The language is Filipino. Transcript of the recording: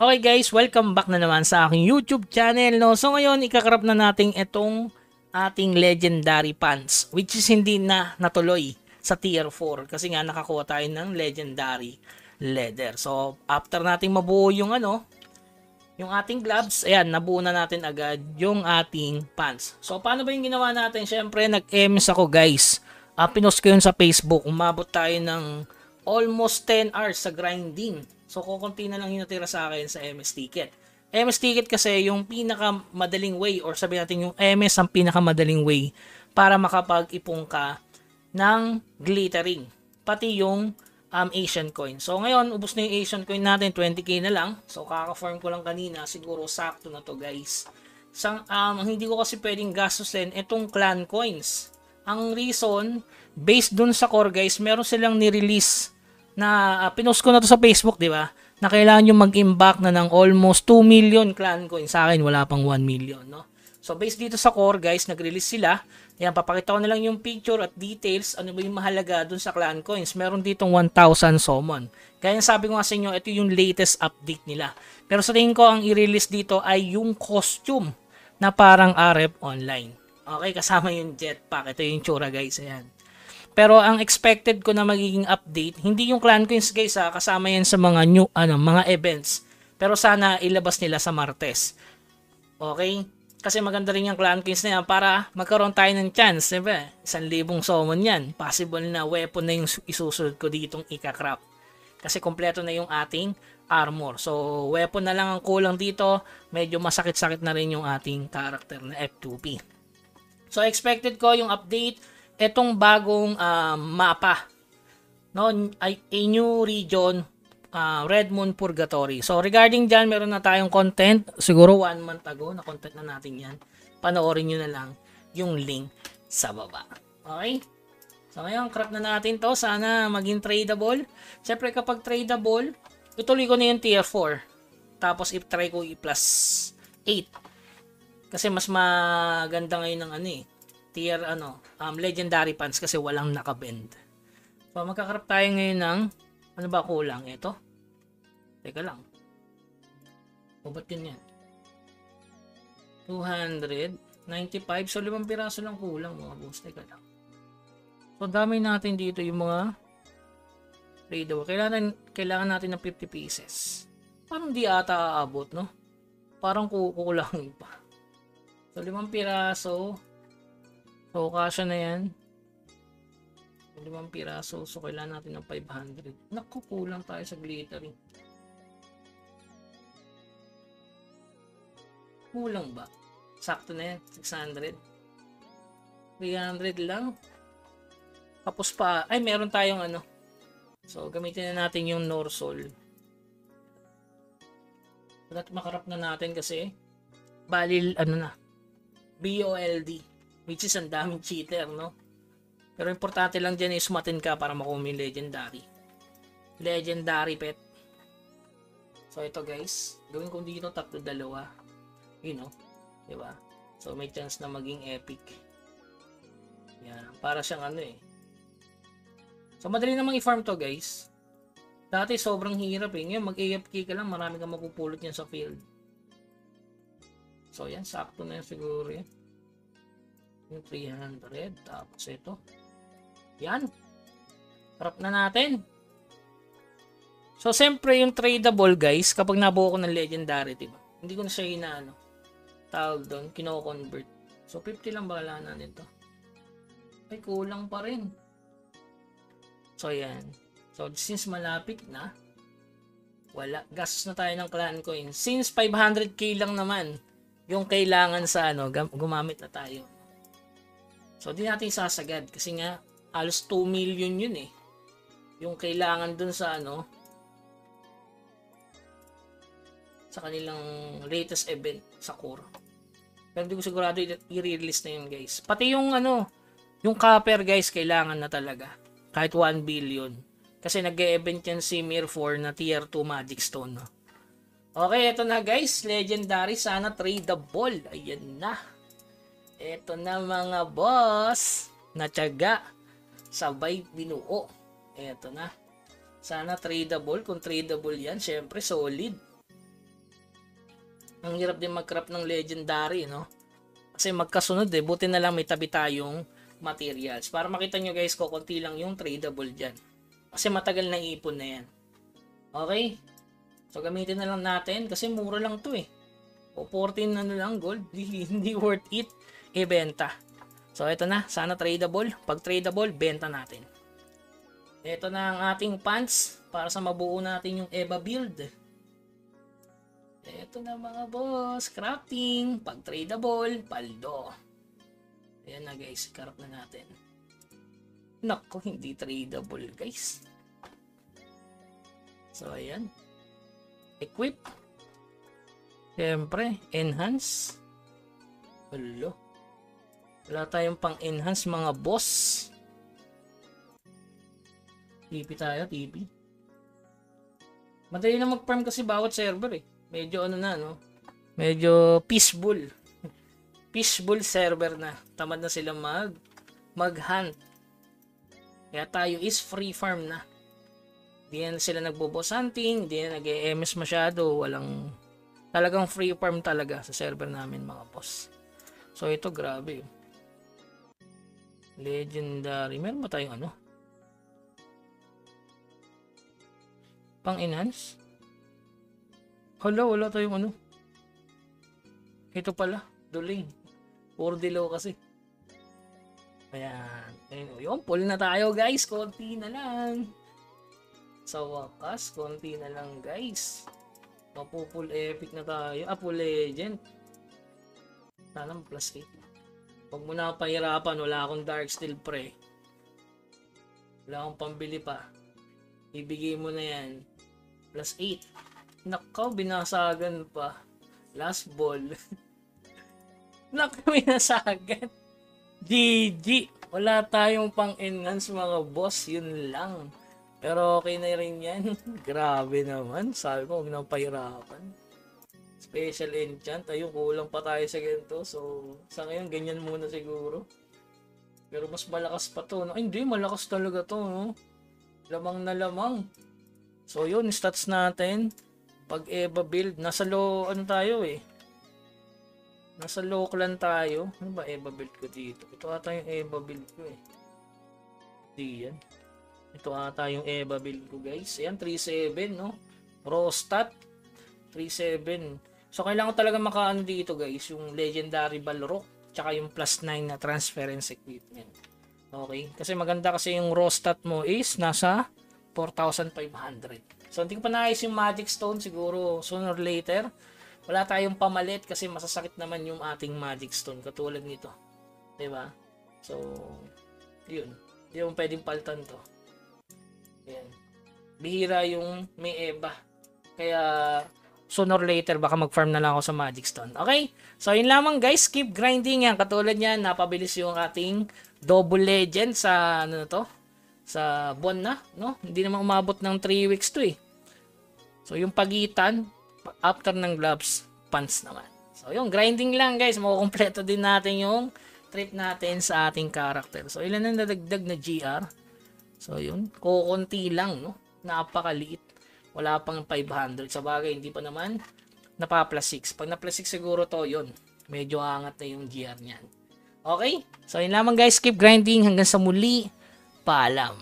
Okay guys, welcome back na naman sa aking YouTube channel, no. So ngayon, ikakrap na natin itong ating legendary pants, which is hindi na natuloy sa tier 4 kasi nga nakakuha tayo ng legendary leather. So after nating mabuo yung yung ating gloves, ayan, nabuo na natin agad yung ating pants. So paano ba yung ginawa natin? Syempre nag-MS ako guys. Pinost ko yun sa Facebook. Umabot tayo ng almost 10 hours sa grinding. So, kukunti na lang yung natira sa akin sa MS Ticket. MS Ticket kasi yung pinakamadaling way, or sabi natin yung MS ang pinakamadaling way para makapag-ipong ka ng glittering. Pati yung Asian coin. So, ngayon, ubos na yung Asian coin natin. 20k na lang. So, kaka-farm ko lang kanina. Siguro sakto na to guys. Hindi ko kasi pwedeng gastusin itong clan coins. Ang reason, based dun sa core guys, meron silang ni-release na pinost ko na to sa Facebook, di ba? Na kailangan nyo mag-imbak na ng almost 2 million clan coins. Sa akin, wala pang 1 million, no? So, based dito sa core, guys, nag-release sila. Ayan, papakita ko na lang yung picture at details. Ano ba yung mahalaga dun sa clan coins? Meron ditong 1,000 summon. Kaya sabi ko nga sa inyo, ito yung latest update nila. Pero sa tingin ko, ang i-release dito ay yung costume na parang RF online. Okay, kasama yung jetpack. Ito yung tsura, guys. Ayan. Pero ang expected ko na magiging update, hindi yung clan coins guys kasama yan sa mga new mga events. Pero sana ilabas nila sa Martes. Okay? Kasi maganda rin yung clan coins na yan para magkaroon tayo ng chance, diba? 1,000 summon yan. Possible na weapon na yung isusunod ko ditong ika-craft. Kasi kompleto na yung ating armor. So, weapon na lang ang kulang dito. Medyo masakit-sakit na rin yung ating character na F2P. So, expected ko yung update etong bagong mapa, no, ay a new region, Red Moon Purgatory. So regarding dyan, meron na tayong content, siguro 1 month ago na content na natin yan. Panoorin nyo na lang yung link sa baba. Okay? So ngayon, craft na natin to. Sana maging tradable. Siyempre kapag tradable, ituloy ko na yung tier 4. Tapos i-try ko i-plus 8. Kasi mas maganda ngayon ng tier legendary pants kasi walang nakabend. So magkakarap tayo ngayon ng ano ba kulang ito? Teka lang. O ba't yun yan? 295. So 5 piraso lang kulang mga boss. Teka lang. So dami natin dito yung mga tradable. Kailangan natin ng 50 pieces. Parang di ata aabot, no? Parang kukulang pa. So 5 piraso. So, kasya na yan. 5 piraso. So, kailangan natin ng 500. Naku, kulang tayo sa glittering. Kulang ba? Sakto na yan. 600. 300 lang. Tapos pa, ay meron tayong So, gamitin na natin yung Norsol. At makarap na natin kasi balil, BOLD. Which is ang daming cheater, no? Pero importante lang dyan is sumatin ka para makuha yung legendary. Legendary pet. So ito guys, gawin ko dito 3-2. You know, diba? So may chance na maging epic. Yan, para siyang So madali namang i-farm to guys. Dati sobrang hirap Ngayon mag-AFK ka lang, marami kang mapupulot yan sa field. So yan, sakto na yan siguro yan. Yung 300, tapos ito. Yan. Harap na natin. So, siyempre yung tradable guys, kapag nabuo ko ng legendary, diba? Hindi ko na siya tawag doon, kino-convert. So, 50 lang ba kailangan natin ito? Ay, kulang pa rin. So, yan. So, since malapit na, wala. Gastos na tayo ng clan coin. Since 500k lang naman, yung kailangan sa gumamit na tayo. So, di natin sasagad kasi nga halos 2 million yun yung kailangan dun sa sa kanilang latest event sa core. Pero hindi ko sigurado i-release na yun guys. Pati yung yung copper guys kailangan na talaga. Kahit 1 billion. Kasi nag-e-event yan si Mir 4 na tier 2 magic stone. No? Okay, eto na guys. Legendary. Sana tradable. Ayan na. Ito na mga boss, natyaga, sabay binuo. Ito na. Sana tradable. Kung tradable yan, syempre solid. Ang hirap din mag-craft ng legendary, no? Kasi magkasunod eh. Buti na lang may tabi tayong materials. Para makita nyo guys, konti lang yung tradable dyan. Kasi matagal na ipon na yan. Okay? So gamitin na lang natin kasi mura lang to eh. O 14 na lang gold, hindi worth it ibenta. So ito na, sana tradable. Pag tradable, benta natin. Ito na ang ating pants para sa mabuo natin yung EVA build. Ito na mga boss, crafting, pag tradable, paldo. Ayan na guys, karap na natin. Nako, hindi tradable guys. So ayan. Equip. Siyempre, enhance. Hello. Wala tayong pang enhance mga boss. TP tayo, TP. Madali na mag-farm kasi bawat server eh. Medyo ano na, no? Medyo peaceful. Peaceful server na. Tamad na sila mag-hunt. Kaya tayo is free farm na. Di na sila nagbo-boss hunting, di na nag-EMS masyado, walang talagang free farm talaga sa server namin mga boss. So ito grabe. Legendary. Meron ba tayong ano? Pang-enhance? Hala, wala tayong ano. Ito pala, duling. Puro dilaw kasi. Ayan. Ayun, pull na tayo guys. Konti na lang. Sa wakas, konti na lang guys. Mapupull epic na tayo. Full legend. Sana plus 8. Huwag mo na pahirapan. Wala akong dark steel pre. Wala akong pambili pa. Ibigay mo na yan. Plus 8. Nakaw, binasagan pa. Last ball. Nakaw, binasagan. GG. Wala tayong pang-enhance mga boss. Yun lang. Pero okay na rin yan. Grabe naman. Sabi ko, huwag na pahirapan. Special enchant. Ayun, kulang pa tayo sa ganito. So, sa ngayon, ganyan muna siguro. Pero mas malakas pa to. No? Ay, hindi, malakas talaga to. No? Lamang na lamang. So, yun, stats natin. Pag EVA build, nasa low, ano tayo eh. Nasa low clan tayo. Ano ba EVA build ko dito? Ito ata yung EVA build ko eh. Di yan. Ito ata yung EVA build ko guys. Ayan, 3-7 no. Raw stat. 3-7. So, kailangan ko talaga makaano dito guys. Yung legendary Balrog. Tsaka yung plus 9 na transference equipment. Okay. Kasi maganda kasi yung raw stat mo is nasa 4,500. So, hindi ko pa naayos yung Magic Stone. Siguro, sooner or later. Wala tayong pamalit kasi masasakit naman yung ating Magic Stone. Katulad nito. Diba? So, yun. Hindi mo pwedeng palitan to. Ayan. Bihira yung may EVA. Kaya, sooner or later, baka mag-farm na lang ako sa Magic Stone. Okay? So, yun lamang guys. Keep grinding yan. Katulad yan, napabilis yung ating double legend sa, ano na to? Sa buwan na, no? Hindi naman umabot ng 3 weeks to eh. So, yung pagitan, after ng gloves, pants naman. So, yung grinding lang guys. Makukompleto din natin yung trip natin sa ating character. So, ilan ang nadagdag na GR? So, yun. Kukunti lang, no? Napakaliit. Wala pang 500. Sa bagay, hindi pa naman napa-plus 6. Pag na-plus 6 siguro to, yun. Medyo angat na yung GR niyan. Okay? So, yun lamang guys. Keep grinding hanggang sa muli. Paalam.